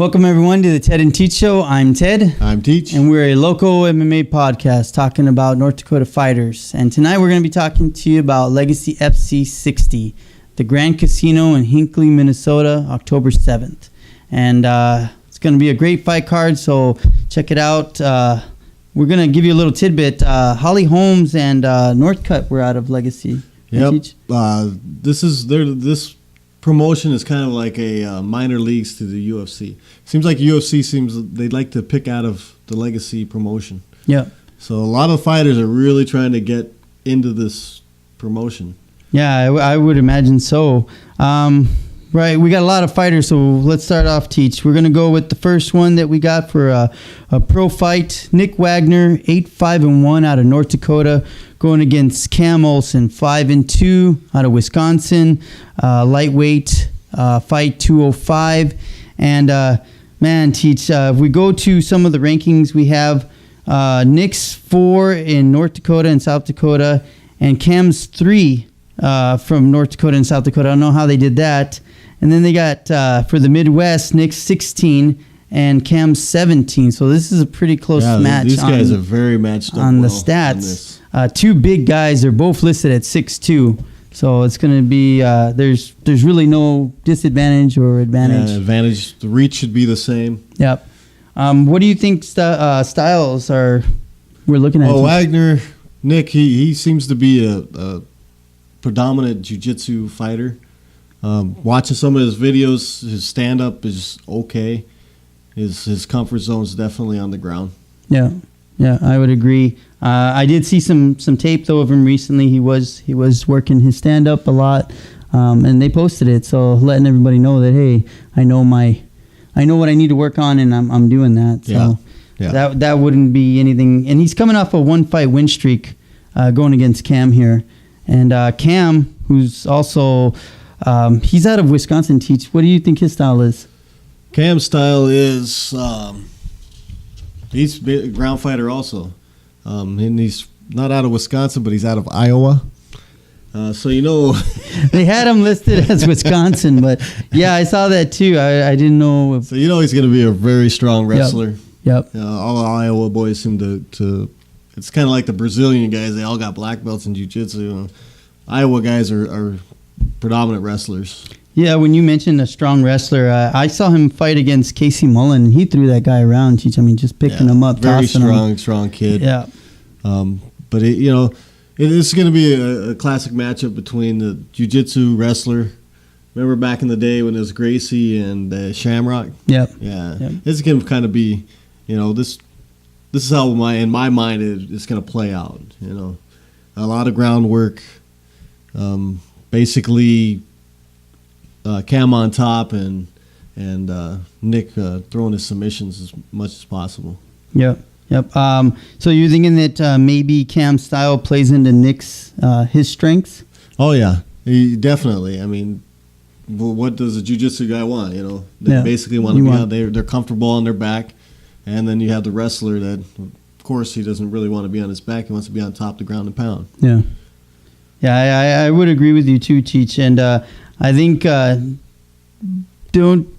Welcome, everyone, to the Ted and Teach Show. I'm Ted. I'm Teach. And we're a local MMA podcast talking about North Dakota fighters. And tonight we're going to be talking to you about Legacy FC 60, the Grand Casino in Hinckley, Minnesota, October 7th. And it's going to be a great fight card, so check it out. We're going to give you a little tidbit. Holly Holmes and Northcutt were out of Legacy. Yep. This promotion is kind of like a minor leagues to the UFC. Seems like UFC they'd like to pick out of the Legacy promotion. Yeah. So a lot of fighters are really trying to get into this promotion. Yeah, I would imagine so. Right, we got a lot of fighters, so let's start off, Teach. We're going to go with the first one that we got for a pro fight. Nick Wagner, 8-5-1 out of North Dakota, going against Cam Olson, 5-2 out of Wisconsin. Lightweight, fight 205. And, man, Teach, if we go to some of the rankings, we have Nick's 4 in North Dakota and South Dakota, and Cam's 3 from North Dakota and South Dakota. I don't know how they did that. And then they got, for the Midwest, Nick's 16 and Cam's 17. So this is a pretty close match. These guys are very matched up on the stats. Two big guys. They're both listed at 6'2". So it's going to be, there's really no disadvantage or advantage. Advantage. The reach should be the same. Yep. What do you think styles we're looking at? Oh, Wagner, Nick, he seems to be a predominant jiu-jitsu fighter. Watching some of his videos, his stand-up is okay. His comfort zone is definitely on the ground. Yeah, I would agree. I did see some tape though of him recently. He was working his stand-up a lot, and they posted it. So letting everybody know that, hey, I know what I need to work on, and I'm doing that. So that wouldn't be anything. And he's coming off a 1-fight win streak, going against Cam here, and Cam, who's also he's out of Wisconsin. Teach, what do you think his style is? Cam's style is he's a ground fighter also, and he's not out of Wisconsin, but he's out of Iowa. So they had him listed as Wisconsin, but yeah, I saw that too. I didn't know. So he's going to be a very strong wrestler. Yep. All the Iowa boys seem to. It's kind of like the Brazilian guys. They all got black belts in jiu-jitsu. Iowa guys are predominant wrestlers. Yeah, when you mentioned a strong wrestler, I saw him fight against Casey Mullen, and he threw that guy around. I mean, just picking him up, very tossing him. strong kid. Yeah. But it's going to be a classic matchup between the jiu-jitsu wrestler. Remember back in the day when it was Gracie and Shamrock? Yep. Yeah. Yep. It's going to kind of be, this is how in my mind it's going to play out. A lot of groundwork. Basically, Cam on top and Nick throwing his submissions as much as possible. Yep. So you're thinking that maybe Cam's style plays into Nick's his strengths? Oh yeah, definitely. I mean, what does a jiu-jitsu guy want? They basically want to be out there. They're comfortable on their back, and then you have the wrestler that, of course, he doesn't really want to be on his back. He wants to be on top of the ground and pound. Yeah. Yeah, I would agree with you too, Cheech. And I think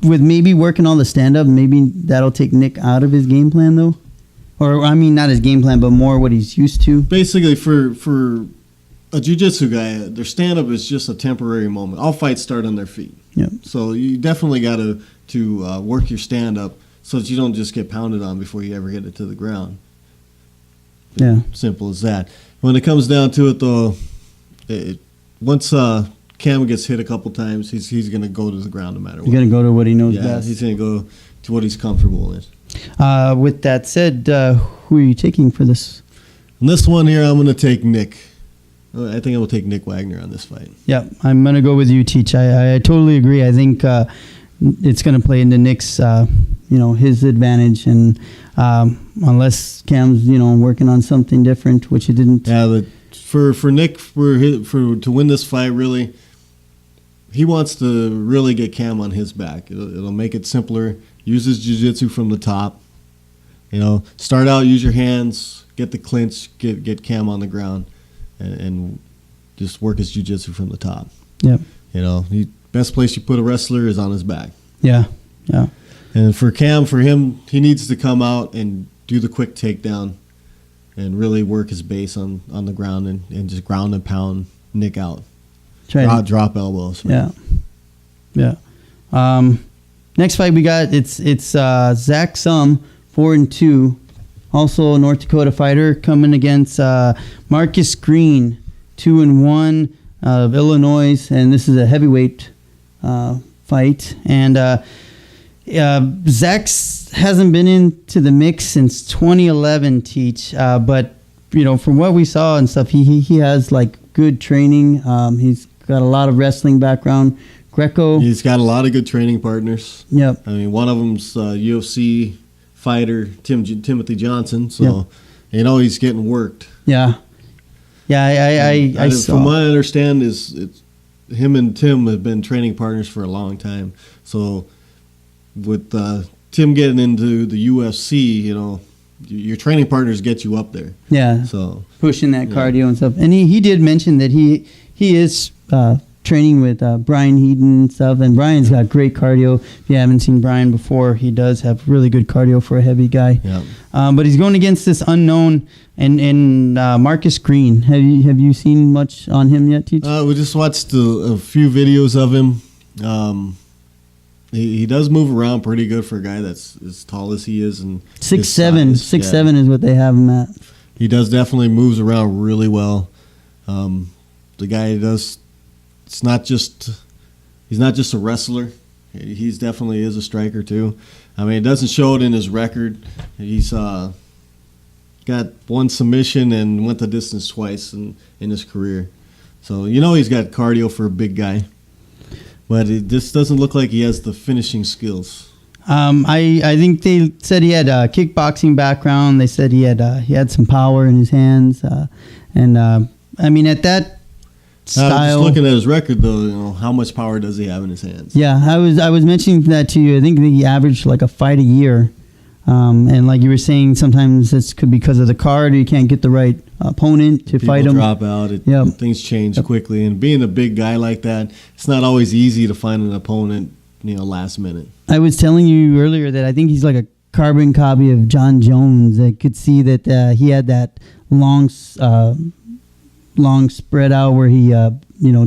with maybe working on the stand-up, maybe that'll take Nick out of his game plan, though. Or, I mean, not his game plan, but more what he's used to. Basically, for a jiu-jitsu guy, their stand-up is just a temporary moment. All fights start on their feet. Yep. So you definitely got to work your stand-up so that you don't just get pounded on before you ever get it to the ground. Yeah. Simple as that. When it comes down to it, though, once Cam gets hit a couple times, he's going to go to the ground no matter what. He's going to go to what he knows best. He's going to go to what he's comfortable with. With that said, who are you taking for this? On this one here, I'm going to take Nick. I think I will take Nick Wagner on this fight. Yeah, I'm going to go with you, Teach. I totally agree. I think it's going to play into Nick's, his advantage, and unless Cam's, working on something different, which he didn't. Yeah, for Nick to win this fight, really, he wants to really get Cam on his back. It'll make it simpler. Use his jiu-jitsu from the top. Start out, use your hands, get the clinch, get Cam on the ground, and just work his jiu-jitsu from the top. Yeah. Best place you put a wrestler is on his back. Yeah. And for Cam, for him, he needs to come out and do the quick takedown and really work his base on the ground and just ground and pound Nick out. Drop elbows. Man. Yeah. Next fight we got, it's Zach Sum, 4-2. Also a North Dakota fighter, coming against Marcus Green, 2-1 of Illinois. And this is a heavyweight fight. And Zach hasn't been into the mix since 2011, Teach. But, from what we saw and stuff, he has, like, good training. He's got a lot of wrestling background. Greco. He's got a lot of good training partners. Yep. I mean, one of them's UFC fighter Timothy Johnson. So, he's getting worked. Yeah. Yeah, I saw. From what I understand, it's him and Tim have been training partners for a long time. So, with Tim getting into the UFC, your training partners get you up there. Yeah. So pushing that cardio and stuff. And he did mention that he is training with Brian Heaton and stuff. And Brian's got great cardio. If you haven't seen Brian before, he does have really good cardio for a heavy guy. Yeah. But he's going against this unknown and Marcus Green. Have you seen much on him yet, Teach? We just watched a few videos of him. He does move around pretty good for a guy that's as tall as he is, and 6'7", 6'7" is what they have him at. He does definitely moves around really well. The guy does. He's not just a wrestler. He's definitely is a striker too. I mean, it doesn't show it in his record. He's got one submission and went the distance twice in his career. So he's got cardio for a big guy. But it just doesn't look like he has the finishing skills. I think they said he had a kickboxing background. They said he had some power in his hands, and I mean at that style. Just looking at his record, though, how much power does he have in his hands? Yeah, I was mentioning that to you. I think he averaged like a fight a year, and like you were saying, sometimes this could be because of the card. You can't get the right opponent to fight him. Drop out. Things change quickly, and being a big guy like that, it's not always easy to find an opponent. Last minute. I was telling you earlier that I think he's like a carbon copy of John Jones. I could see that he had that long spread out where he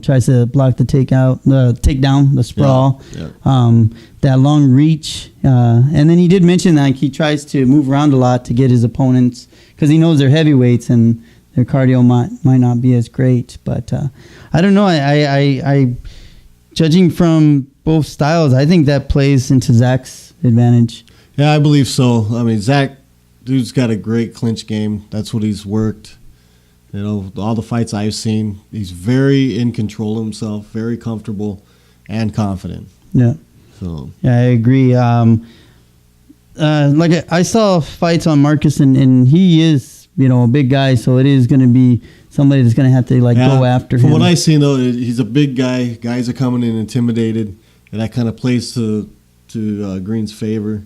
tries to block the takedown, the sprawl. Yeah. That long reach, and then he did mention that he tries to move around a lot to get his opponents because he knows they're heavyweights and their cardio might not be as great. But I don't know. I judging from both styles, I think that plays into Zach's advantage. Yeah, I believe so. I mean, Zach, dude's got a great clinch game. That's what he's worked. All the fights I've seen, he's very in control of himself, very comfortable and confident. Yeah. So. Yeah, I agree. Like I saw fights on Marcus, and he is, a big guy, so it is going to be somebody that's going to have to go after him. From what I've seen, though, he's a big guy. Guys are coming in intimidated, and that kind of plays to Green's favor.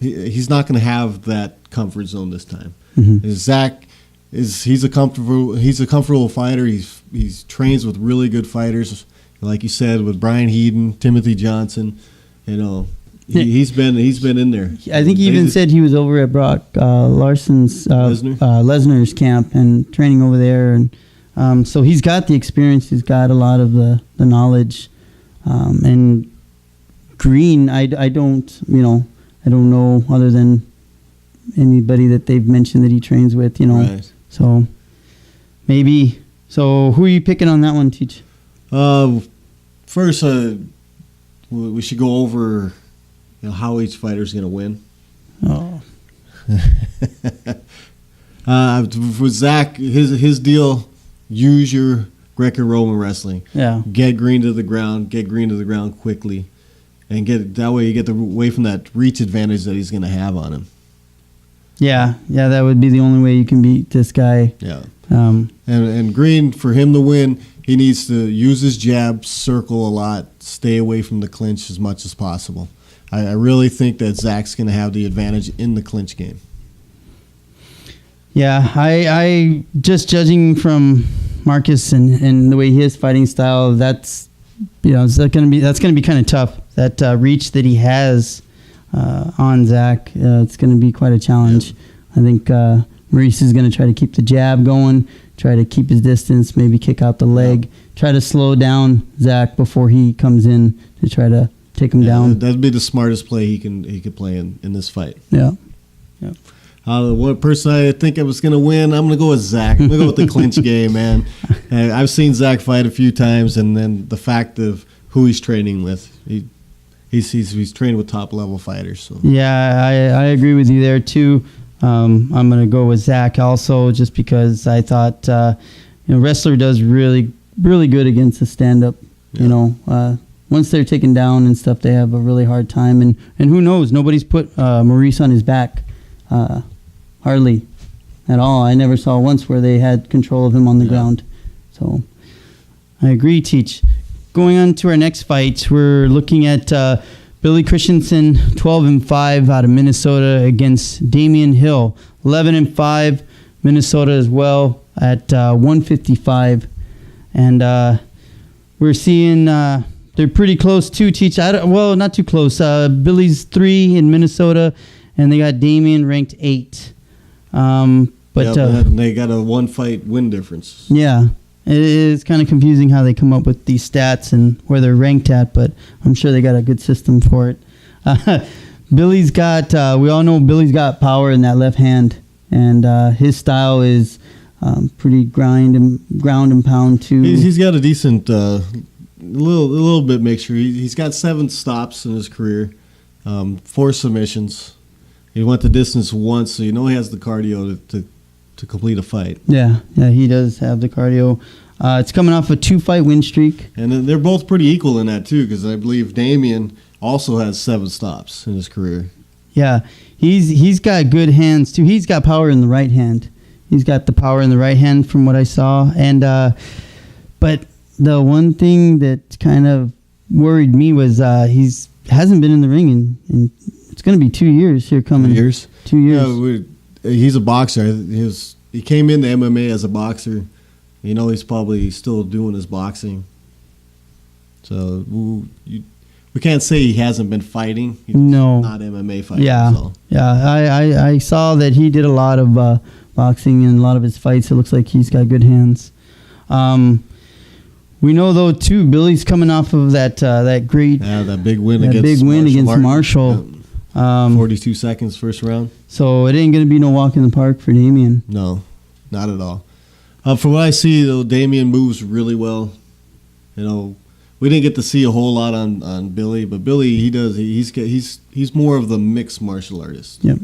He's not going to have that comfort zone this time. Mm-hmm. Zach he's a comfortable fighter. He's trains with really good fighters, like you said, with Brian Heaton, Timothy Johnson. He's been in there. I think he even said he was over at Brock Lesnar's camp and training over there, and so he's got the experience. He's got a lot of the knowledge. And Green, I don't know other than anybody that they've mentioned that he trains with. Right. So maybe. So who are you picking on that one, Teach? First, we should go over. How each fighter is going to win. Oh. For Zach, his deal, use your Greco-Roman wrestling. Yeah. Get Green to the ground quickly, and that way you get away from that reach advantage that he's going to have on him. Yeah, that would be the only way you can beat this guy. Yeah. And Green, for him to win, he needs to use his jab, circle a lot, stay away from the clinch as much as possible. I really think that Zach's going to have the advantage in the clinch game. Yeah, I just judging from Marcus and the way his fighting style, that's going to be kind of tough. That reach that he has, on Zach. It's going to be quite a challenge. I think Maurice is going to try to keep the jab going, try to keep his distance, maybe kick out the leg, try to slow down Zach before he comes in to try to take him down. That'd be the smartest play he could play in this fight. Yeah. What person I think I was going to win, I'm going to go with Zach. I'm going to go with the clinch game, man. I've seen Zach fight a few times, and then the fact of who he's training with. He's training with top-level fighters. So. Yeah, I agree with you there, too. I'm going to go with Zach also just because I thought wrestler does really, really good against the stand-up. Yeah. Once they're taken down and stuff, they have a really hard time. And who knows? Nobody's put Maurice on his back. Hardly at all. I never saw once where they had control of him on the ground. So I agree, Teach. Going on to our next fight, we're looking at Billy Christensen, 12-5 out of Minnesota against Damian Hill, 11-5, Minnesota as well at 155. And we're seeing they're pretty close too, Teach. Not too close. Billy's 3 in Minnesota, and they got Damian ranked 8. But they got a 1-fight win difference. Yeah, it is kind of confusing how they come up with these stats and where they're ranked at, but I'm sure they got a good system for it. Billy's got, we all know Billy's got power in that left hand, and his style is pretty ground and pound too. He's got a decent, little bit mixture. He's got 7 stops in his career, 4 submissions. He went the distance once, so he has the cardio to complete a fight. Yeah, he does have the cardio. It's coming off a 2-fight win streak. And they're both pretty equal in that, too, because I believe Damian also has 7 stops in his career. Yeah, he's got good hands, too. He's got power in the right hand. He's got the power in the right hand from what I saw. And but the one thing that kind of worried me was he's hasn't been in the ring in it's going to be 2 years here coming. 2 years? 2 years. Yeah, he's a boxer. He came into MMA as a boxer. He's probably still doing his boxing. So we can't say he hasn't been fighting. He's not MMA fighting. Yeah, so. I saw that he did a lot of boxing in a lot of his fights. It looks like he's got good hands. We know though too, Billy's coming off of that great that big win against Marshall. 42 seconds first round. So it ain't going to be no walk in the park for Damian. No, not at all. From what I see, though, Damian moves really well. We didn't get to see a whole lot on Billy, but Billy, he's more of the mixed martial artist. Yep.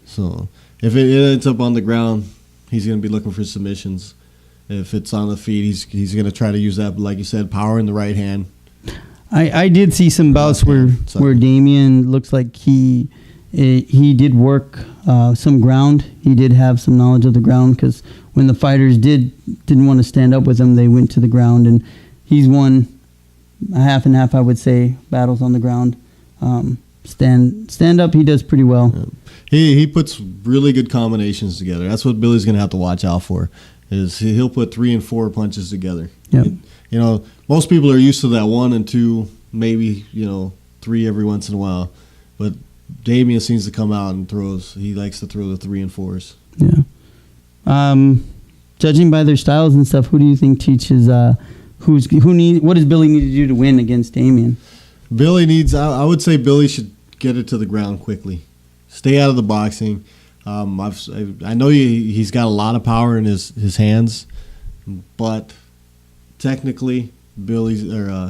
So if it ends up on the ground, he's going to be looking for submissions. If it's on the feet, he's going to try to use that, like you said, power in the right hand. I did see some bouts where Damian looks like he did work some ground. He did have some knowledge of the ground because when the fighters didn't want to stand up with him, they went to the ground, and he's won a half and half, I would say, battles on the ground. Stand up, he does pretty well. Yeah. He puts really good combinations together. That's what Billy's going to have to watch out for. Is he'll put 3 and 4 punches together. Yep. Most people are used to that 1 and 2, maybe 3 every once in a while, but Damian seems to come out and throws. He likes to throw the 3 and 4s. Yeah. Judging by their styles and stuff, who do you think teaches? What does Billy need to do to win against Damian? Billy needs. I would say Billy should get it to the ground quickly. Stay out of the boxing. I know he's got a lot of power in his hands, but technically, Damian's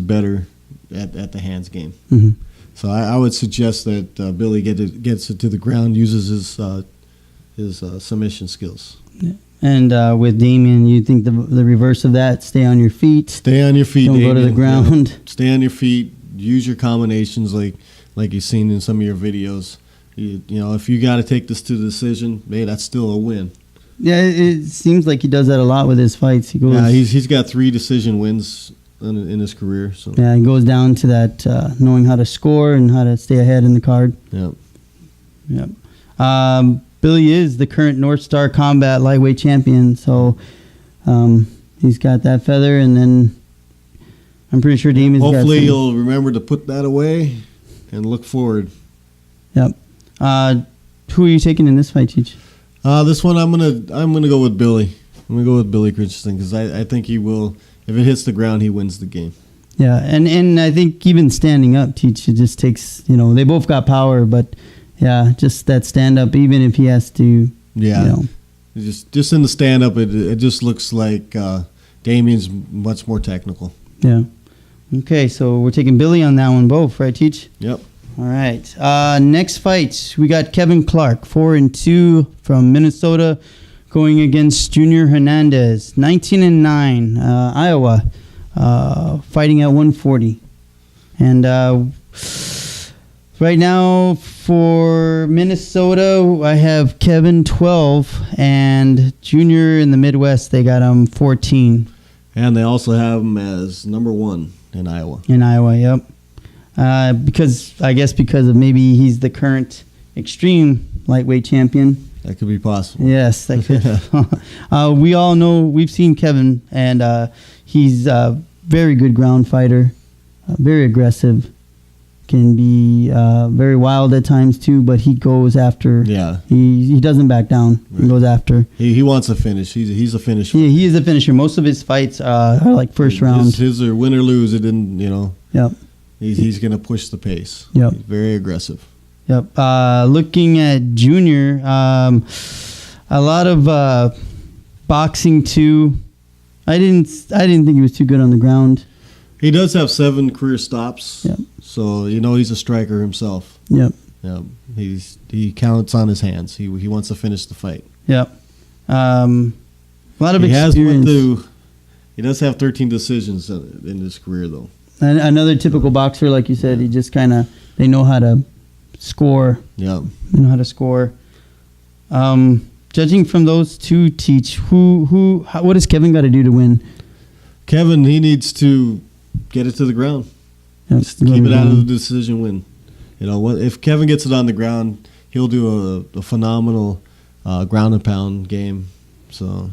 better at the hands game. Mm-hmm. So I would suggest that Billy gets it to the ground, uses his submission skills. Yeah. And with Damian, you think the reverse of that? Stay on your feet. Stay on your feet. Don't Damian. Go to the ground. Yeah. Stay on your feet. Use your combinations like you've seen in some of your videos. If you got to take this to the decision, that's still a win. Yeah, it seems like he does that a lot with his fights. He goes. Yeah, he's got 3 decision wins in his career. So yeah, he goes down to that knowing how to score and how to stay ahead in the card. Yep. Billy is the current North Star Combat lightweight champion, so he's got that feather, and then I'm pretty sure Damian's hopefully he'll remember to put that away. and look forward. Yep. Who are you taking in this fight, Cheech? This one I'm gonna go with Billy. I'm gonna go with Billy Christensen because I think he will. If it hits the ground, he wins the game. Yeah, and I think even standing up, Cheech, it just takes, they both got power, but yeah, just that stand up, even if he has to. Yeah. Just in the stand up, it just looks like Damian's much more technical. Yeah. Okay, so we're taking Billy on that one, both, right, Cheech? Yep. All right. Next fight, we got Kevin Clark, 4-2 from Minnesota, going against Junior Hernandez, 19-9, Iowa, fighting at 140. And right now for Minnesota, I have Kevin 12, and Junior in the Midwest, they got him 14. And they also have him as number 1 in Iowa. In Iowa, yep. Because of maybe he's the current extreme lightweight champion. That could be possible. Yes, that could. We all know, we've seen Kevin, and he's a very good ground fighter, very aggressive, can be very wild at times too, but he goes after. Yeah. He doesn't back down. Right. He goes after. He wants a finish. He's a finisher. Yeah, he is a finisher. Most of his fights are like first round. His are win or lose. It didn't, Yep. He's going to push the pace. Yep. He's very aggressive. Yep. Looking at Junior, a lot of boxing too. I didn't think he was too good on the ground. He does have 7 career stops. Yep. So he's a striker himself. Yep. Yep. He counts on his hands. He wants to finish the fight. Yep. A lot of experience. He does have 13 decisions in his career though. Another typical boxer, like you said, he just they know how to score. Yeah. They know how to score. Judging from those two, Teach, what does Kevin got to do to win? Kevin, he needs to get it to the ground. Yep. Just keep it out of the decision win. If Kevin gets it on the ground, he'll do a phenomenal ground and pound game. So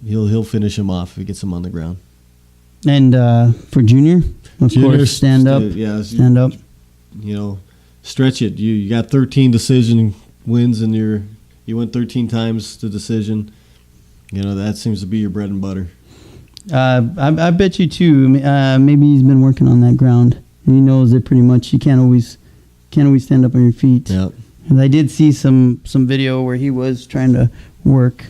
he'll finish him off if he gets him on the ground. And for Junior, of course, stand up. Stand up. Stretch it. You got 13 decision wins, and you went 13 times to decision. That seems to be your bread and butter. I bet you too. Maybe he's been working on that ground, and he knows that pretty much you can't always stand up on your feet. Yeah. And I did see some video where he was trying to work.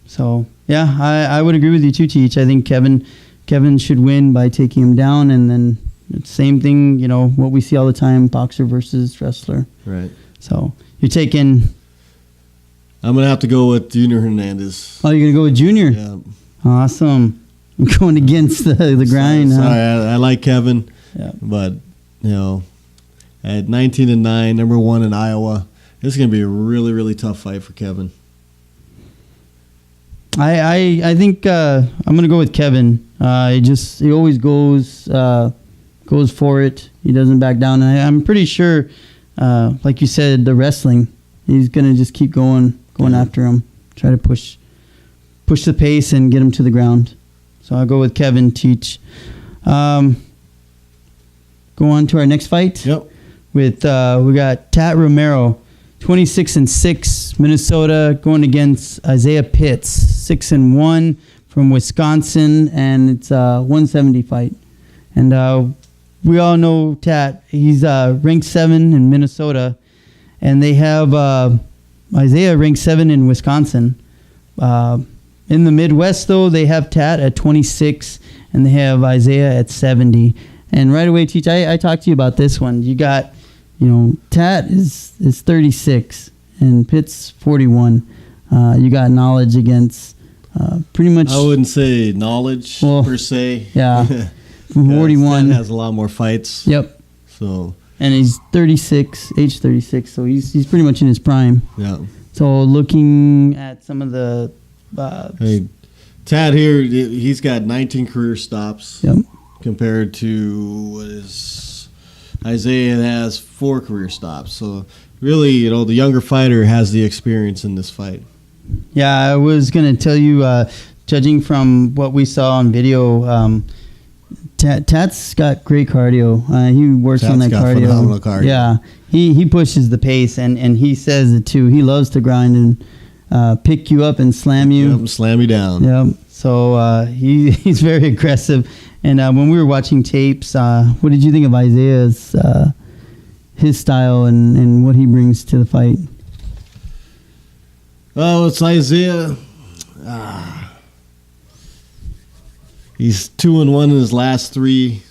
So yeah, I would agree with you too, Teach. I think Kevin should win by taking him down, and then same thing. What we see all the time: boxer versus wrestler. Right. So you're taking. I'm gonna have to go with Junior Hernandez. Oh, you're gonna go with Junior? Yeah. Awesome. I'm going against the grind. Sorry, I like Kevin. Yeah. But at 19-9, number 1 in Iowa, this is gonna be a really, really tough fight for Kevin. I think I'm gonna go with Kevin. He always goes for it. He doesn't back down. And I'm pretty sure, like you said, the wrestling, he's gonna just keep going after him, try to push the pace and get him to the ground. So I'll go with Kevin, Teach. Go on to our next fight. Yep. With we got Tat Romero, 26-6, Minnesota, going against Isaiah Pitts, 6-1 from Wisconsin, and it's a 170 fight. And we all know Tat. He's ranked 7 in Minnesota, and they have Isaiah ranked 7 in Wisconsin. In the Midwest, though, they have Tat at 26, and they have Isaiah at 70. And right away, Teach, I talked to you about this one. You got, Tat is 36, and Pitt's 41. You got knowledge against pretty much. I wouldn't say knowledge per se. Yeah, 41 Tat has a lot more fights. Yep. So. And he's 36, age 36, so he's pretty much in his prime. Yeah. So looking at some of the. Tat here, he's got 19 career stops. Yep. Compared to Isaiah has 4 career stops. So really, the younger fighter has the experience in this fight. Yeah, I was going to tell you, judging from what we saw on video, Tat's got great cardio. He works on that Tat's got cardio. phenomenal cardio. Yeah, he pushes the pace, and he says it too. He loves to grind and pick you up and slam you. Yep, slam you down. Yep. So he's very aggressive. And when we were watching tapes, what did you think of Isaiah's his style and what he brings to the fight? Oh, it's Isaiah. He's 2-1 in his last 3.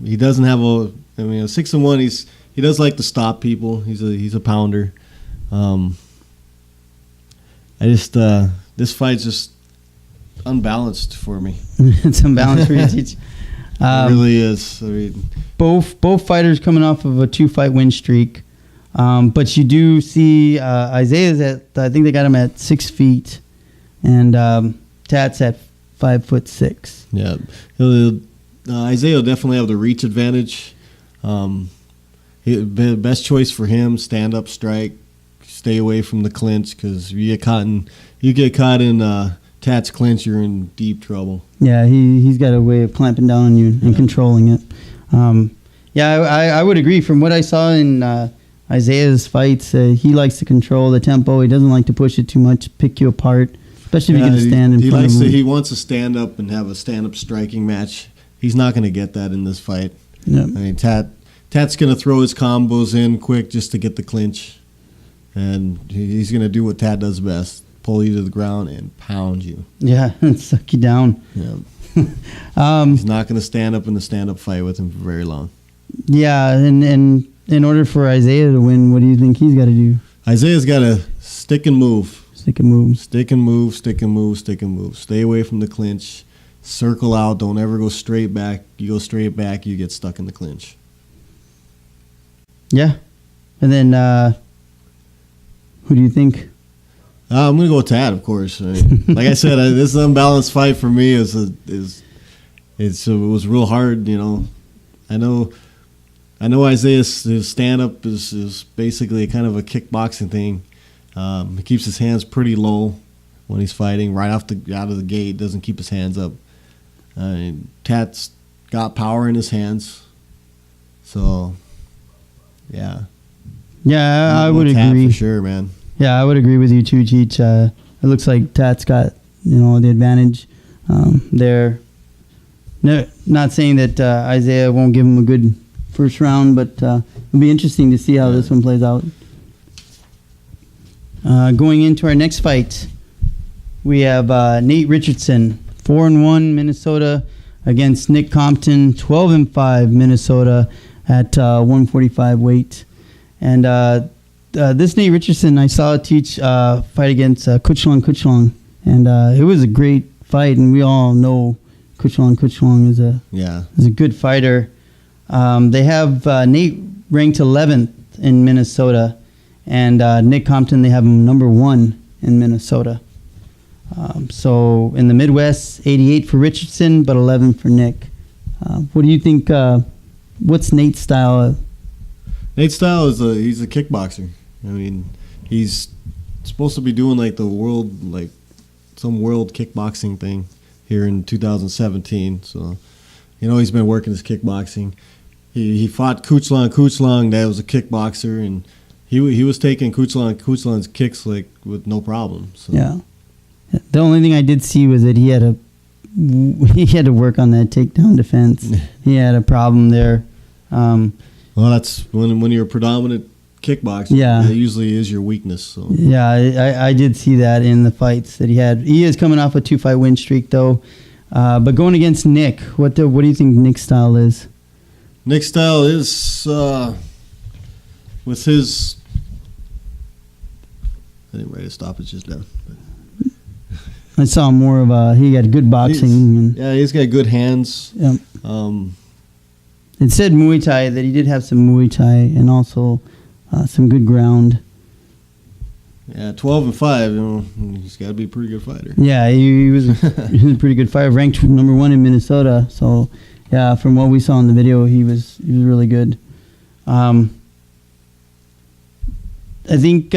He doesn't have a 6-1. He does like to stop people. He's a pounder. This fight's just unbalanced for me. It's unbalanced for you to teach. It really is. I mean, both fighters coming off of a 2-fight win streak. But you do see Isaiah's I think they got him at 6 feet, and Tat's at 5'6". yeah, Isaiah will definitely have the reach advantage. Best choice for him: stand up, strike, stay away from the clinch, because you get caught in Tat's clinch, you're in deep trouble. Yeah, he's got a way of clamping down on you and controlling it. I would agree. From what I saw in Isaiah's fights, he likes to control the tempo. He doesn't like to push it too much, pick you apart, especially if you get to stand in front of him. He wants to stand up and have a stand-up striking match. He's not going to get that in this fight. Yep. I mean, Tat's going to throw his combos in quick just to get the clinch, and he's going to do what Tat does best: pull you to the ground and pound you. Yeah, and suck you down. Yeah. He's not going to stand up in the stand-up fight with him for very long. Yeah, and in order for Isaiah to win, what do you think he's got to do? Isaiah's got to stick and move. Stick and move. Stick and move, stick and move, stick and move. Stay away from the clinch. Circle out. Don't ever go straight back. You go straight back, you get stuck in the clinch. Yeah. And then, who do you think? I'm going to go with Tat, of course. I mean, like I said, this unbalanced fight for me it was real hard, you know. I know Isaiah's his stand-up is basically kind of a kickboxing thing. He keeps his hands pretty low when he's fighting. Right out of the gate, doesn't keep his hands up. Tat's got power in his hands. So, yeah. Yeah, I would Tat agree. for sure, man. Yeah, I would agree with you too, Cheech. It looks like Tat's got the advantage there. No, not saying that Isaiah won't give him a good first round, but it'll be interesting to see how this one plays out. Going into our next fight, we have Nate Richardson, 4-1 Minnesota against Nick Compton, 12-5 Minnesota at 145 weight. And this Nate Richardson, I saw teach fight against Kuchlong, and it was a great fight, and we all know Kuchlong is a good fighter. They have Nate ranked 11th in Minnesota, and Nick Compton, they have him number 1 in Minnesota. So in the Midwest, 88 for Richardson, but 11 for Nick. What do you think? What's Nate's style? Nate's style is he's a kickboxer. I mean, he's supposed to be doing like some world kickboxing thing here in 2017. So, he's been working his kickboxing. He fought Kuchlong. That was a kickboxer, and he was taking Kuchlong's kicks like with no problem. So. Yeah. The only thing I did see was that he had to work on that takedown defense. He had a problem there. Well, that's when you're a predominant kickboxer. Yeah, that usually is your weakness. So. Yeah, I did see that in the fights that he had. He is coming off a 2-fight win streak though. But going against Nick, what do you think Nick's style is? Nick's style is with his. I didn't write a stoppage just down. I saw more of he had good boxing. He's got good hands. Yep. It said Muay Thai, that he did have some Muay Thai and also some good ground. Yeah, 12-5. He's got to be a pretty good fighter. Yeah, he was a pretty good fighter, ranked number 1 in Minnesota. So, yeah, from what we saw in the video, he was really good. I think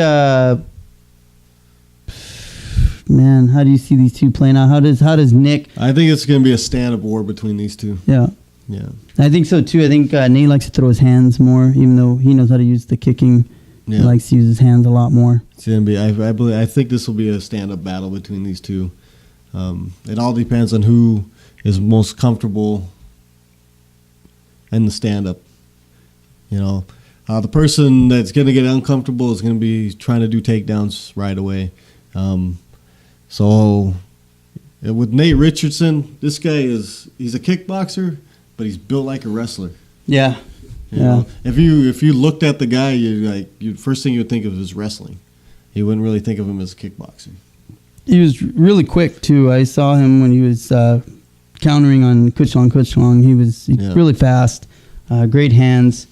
man, how do you see these two playing out? How does Nick? I think it's going to be a stand-up war between these two. Yeah, Yeah. I think so too. I think Nate likes to throw his hands more, even though he knows how to use the kicking. Yeah. He likes to use his hands a lot more. It's going to be. I think this will be a stand-up battle between these two. It all depends on who is most comfortable in the stand-up. You know, the person that's going to get uncomfortable is going to be trying to do takedowns right away. So with Nate Richardson, this guy he's a kickboxer, but he's built like a wrestler. Yeah. You know? If you looked at the guy, first thing you would think of is wrestling. You wouldn't really think of him as a kickboxer. He was really quick too. I saw him when he was countering on Kuchlong. He was really fast, great hands.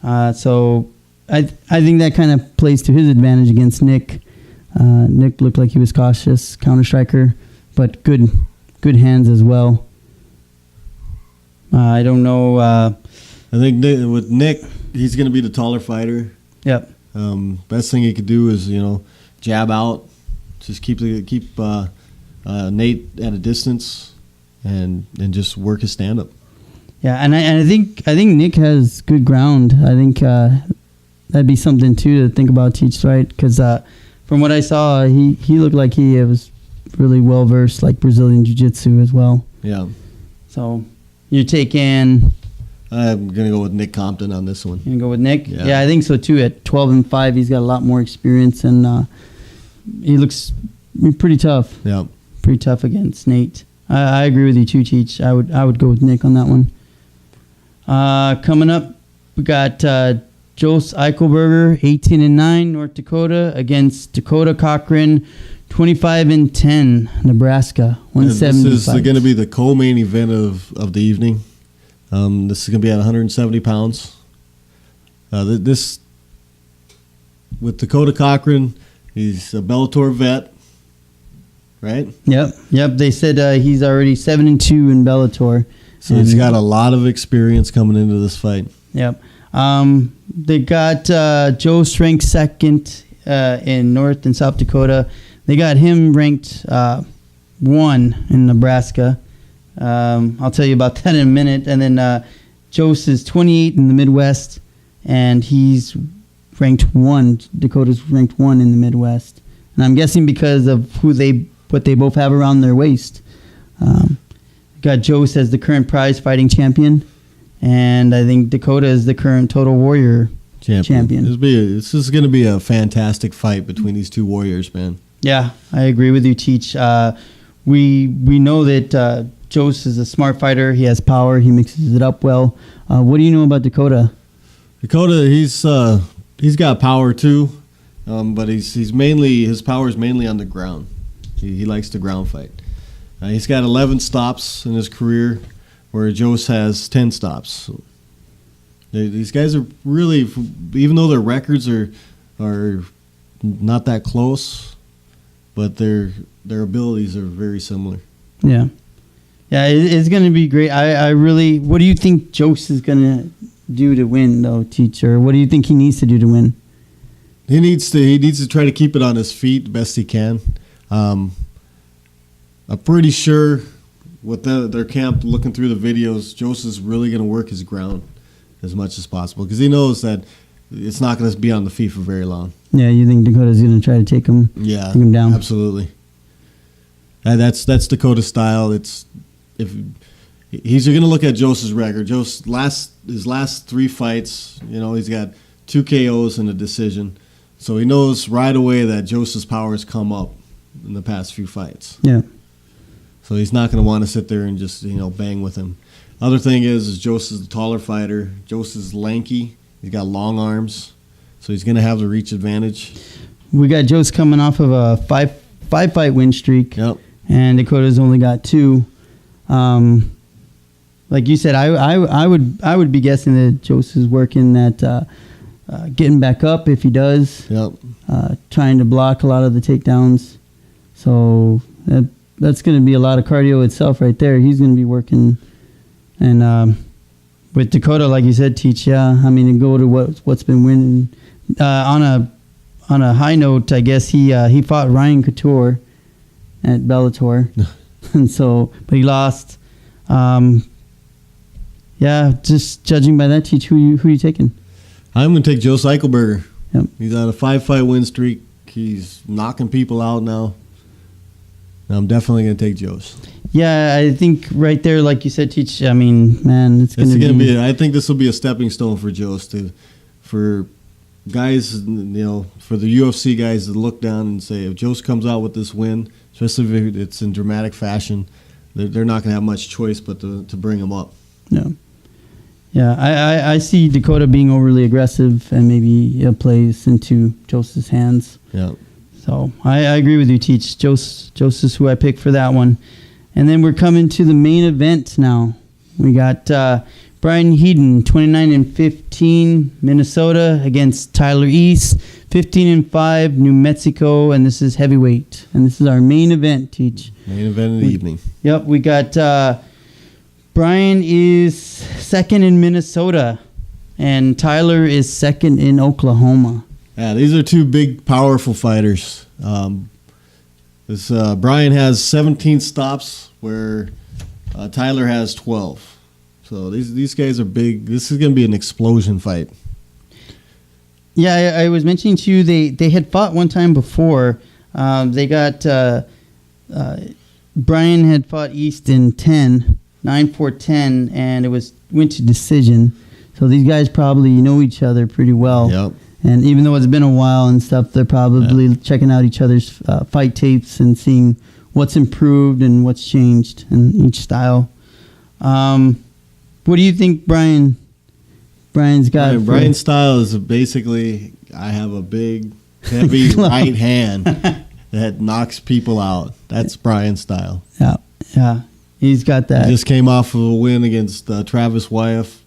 So I think that kind of plays to his advantage against Nick. Nick looked like he was cautious, counter striker, but good hands as well. I don't know. I think with Nick, he's going to be the taller fighter. Yep. Best thing he could do is jab out, just keep Nate at a distance, and just work his stand up. Yeah, and I think Nick has good ground. I think that'd be something too to think about, Teach, right? Because from what I saw, he looked like he was really well versed, like Brazilian Jiu-Jitsu as well. Yeah. So you're taking. I'm gonna go with Nick Compton on this one. You gonna go with Nick? Yeah. Yeah, I think so too. At 12-5, he's got a lot more experience, and he looks pretty tough. Yeah. Pretty tough against Nate. I agree with you too, Teach. I would go with Nick on that one. Coming up, we got Jos Eichelberger, 18-9, North Dakota, against Dakota Cochran, 25-10, Nebraska, 170. This is going to be the co-main event of the evening. This is going to be at 170 pounds. This with Dakota Cochran, he's a Bellator vet, right? Yep. They said he's already 7-2 in Bellator. So he's got a lot of experience coming into this fight. Yep. They got Jos ranked second in North and South Dakota. They got him ranked 1 in Nebraska. I'll tell you about that in a minute. And then Jos is 28 in the Midwest, and he's ranked 1. Dakota's ranked 1 in the Midwest. And I'm guessing because of what they both have around their waist. Got Jos as the current prize fighting champion, and I think Dakota is the current Total Warrior champion. This is going to be a fantastic fight between these two warriors, man. Yeah, I agree with you, Teach. We know that Jos is a smart fighter. He has power. He mixes it up well. What do you know about Dakota? Dakota, he's got power too, but his power is mainly on the ground. He likes to ground fight. He's got 11 stops in his career, where Jos has 10 stops. So these guys are really, even though their records are not that close, but their abilities are very similar. Yeah, it's going to be great. I really. What do you think Jos is going to do to win, though, Teacher? What do you think he needs to do to win? He needs to try to keep it on his feet the best he can. I'm pretty sure with their camp, looking through the videos, Jos is really going to work his ground as much as possible because he knows that it's not going to be on the feet for very long. Yeah, you think Dakota's going to try to take him down? Absolutely. That's Dakota's style. He's going to look at Jos's record. His last 3 fights, he's got 2 KOs and a decision. So he knows right away that Jos's power has come up in the past few fights. Yeah. So he's not going to want to sit there and just, bang with him. Other thing is Jos is the taller fighter. Jos is lanky. He's got long arms. So he's going to have the reach advantage. We got Jos coming off of a five fight win streak. Yep. And Dakota's only got 2. Like you said, I would be guessing that Jos is working at getting back up if he does. Yep. Trying to block a lot of the takedowns. So that's going to be a lot of cardio itself right there. He's going to be working. And with Dakota, like you said, Teach, to go to what's been winning. On a high note, I guess he fought Ryan Couture, at Bellator. And so, but he lost. Yeah, just judging by that, Teach, who you taking? I'm going to take Joe Eichelberger. Yep. He's on a 5-fight win streak. He's knocking people out now. I'm definitely going to take Joe's. Yeah, I think right there, like you said, Teach. I mean, man, it's going to be. I think this will be a stepping stone for Joe's for guys, for the UFC guys to look down and say, if Joe's comes out with this win, especially if it's in dramatic fashion, they're not going to have much choice but to bring him up. Yeah. Yeah, I see Dakota being overly aggressive and maybe it plays into Joseph's hands. Yeah. So I agree with you, Teach. Joseph's who I picked for that one. And then we're coming to the main event now. We got Brian Heaton, 29-15, Minnesota, against Tyler East, 15-5, New Mexico, and this is heavyweight. And this is our main event, Teach. Main event of the evening. Yep, we got Brian is second in Minnesota, and Tyler is second in Oklahoma. Yeah, these are two big, powerful fighters. Brian has 17 stops, where Tyler has 12. So these guys are big. This is going to be an explosion fight. Yeah, I was mentioning to you they had fought one time before. They got Brian had fought East in 9-4-10, and it went to decision. So these guys probably know each other pretty well. Yep. And even though it's been a while and stuff, they're probably checking out each other's fight tapes and seeing what's improved and what's changed in each style. What do you think Brian's got? Brian's style is basically, I have a big, heavy right hand that knocks people out. That's Brian's style. Yeah. He's got that. He just came off of a win against Travis Wyeth.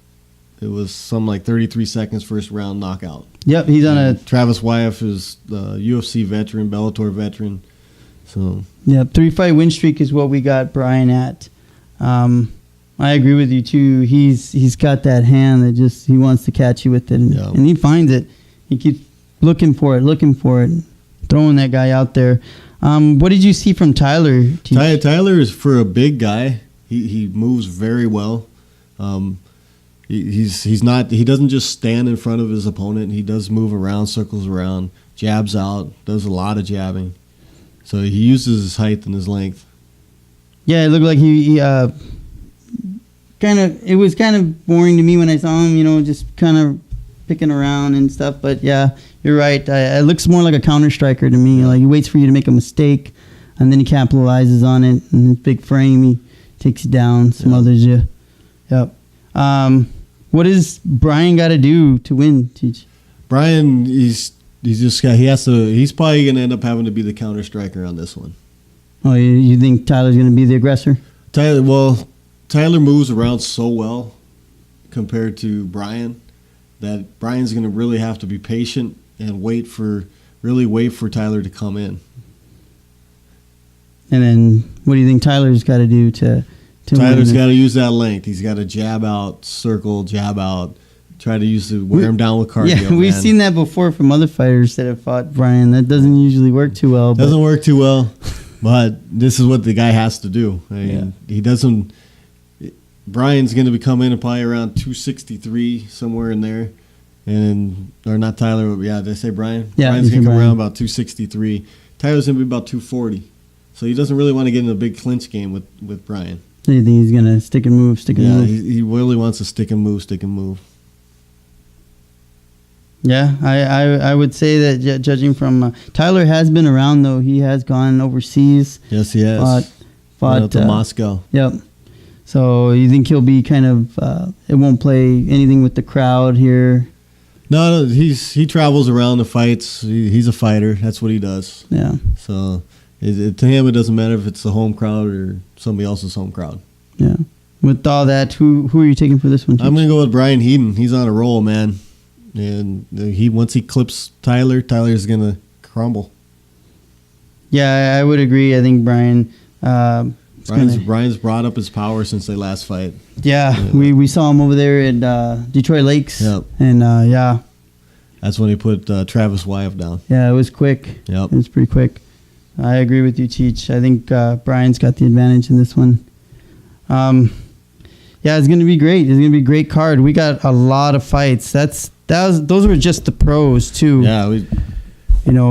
It was something like 33 seconds first round knockout. Yep, he's on a... Travis Wyeth is the UFC veteran, Bellator veteran. So 3-fight win streak is what we got Brian at. I agree with you too. He's got that hand that just he wants to catch you with it, and he finds it. He keeps looking for it, throwing that guy out there. What did you see from Tyler? Tyler is, for a big guy, he moves very well. He doesn't just stand in front of his opponent. He does move around, circles around, jabs out, does a lot of jabbing. So he uses his height and his length. Yeah, it looked like he it was kind of boring to me when I saw him, just kind of picking around and stuff. But yeah, you're right. It looks more like a counter striker to me. Like he waits for you to make a mistake, and then he capitalizes on it. And his big frame, he takes you down, smothers you. Yep. What does Brian got to do to win, Teach? Brian, he's probably going to end up having to be the counter striker on this one. Oh, you think Tyler's going to be the aggressor? Tyler moves around so well compared to Brian that Brian's going to really have to be patient and wait for Tyler to come in. And then what do you think Tyler's got to do to Tyler's got to use that length. He's got to jab out, circle, jab out, try to wear him down with cardio. Yeah, we've seen that before from other fighters that have fought Brian. That doesn't usually work too well. Doesn't work too well, but this is what the guy has to do. He doesn't. Brian's going to be coming in probably around 263, somewhere in there. Or not Tyler, but did I say Brian? Yeah, Brian's going to come around about 263. Tyler's going to be about 240. So he doesn't really want to get in a big clinch game with Brian. So you think he's going to stick and move? Yeah, he really wants to stick and move. Yeah, I would say that judging from... Tyler has been around, though. He has gone overseas. Yes, he has. Fought to Moscow. Yep. So you think he'll be kind of... it won't play anything with the crowd here? No, he travels around the fights. He's a fighter. That's what he does. Yeah. So to him, it doesn't matter if it's the home crowd or somebody else's home crowd. Yeah. With all that, who are you taking for this one, Teach? I'm going to go with Brian Heaton. He's on a roll, man. And once he clips Tyler's going to crumble. Yeah, I would agree. I think Brian... Brian's brought up his power since they last fight. Yeah, we saw him over there in Detroit Lakes. Yep. And, that's when he put Travis Wyeth down. Yeah, it was quick. Yep. It was pretty quick. I agree with you, Cheech. I think Brian's got the advantage in this one. Yeah, it's going to be great. It's going to be a great card. We got a lot of fights. Those were just the pros, too. Yeah,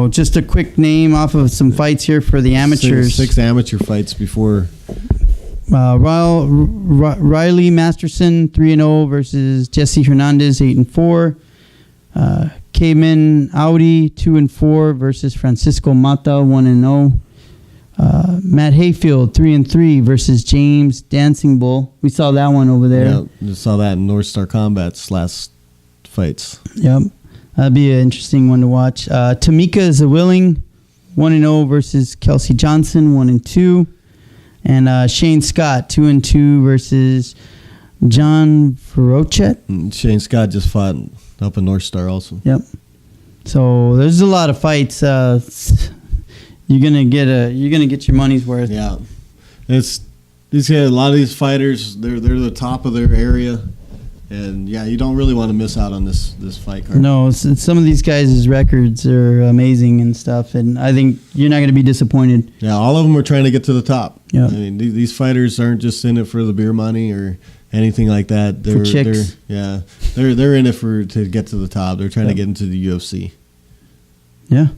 just a quick name off of some fights here for the amateurs. Six amateur fights before. Riley Masterson 3-0 versus Jesse Hernandez 8-4. Cayman Audi 2-4 versus Francisco Mata 1-0. Matt Hayfield 3-3 versus James Dancing Bull. We saw that one over there. Yeah, just saw that in North Star Combat's last fights. Yep, that'd be an interesting one to watch. Tamika Zawilling 1-0 versus Kelsey Johnson 1-2, and Shane Scott 2-2 versus John Verochet. Shane Scott just fought up in North Star also. Yep. So there's a lot of fights. You're gonna get your money's worth. Yeah, a lot of these fighters. They're the top of their area, and yeah, you don't really want to miss out on this fight card. No, some of these guys' records are amazing and stuff, and I think you're not gonna be disappointed. Yeah, all of them are trying to get to the top. Yeah, I mean these fighters aren't just in it for the beer money or anything like that. For chicks. They're in it to get to the top. They're trying to get into the UFC. Yeah.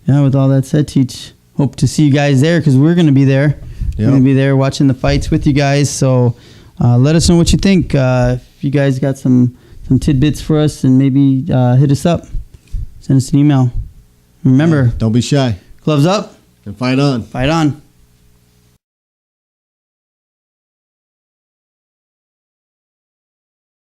Yeah, with all that said, Teach, hope to see you guys there because we're going to be there. Yep. We're going to be there watching the fights with you guys. So let us know what you think. If you guys got some tidbits for us, and maybe hit us up. Send us an email. Remember, don't be shy. Gloves up. And fight on. Fight on.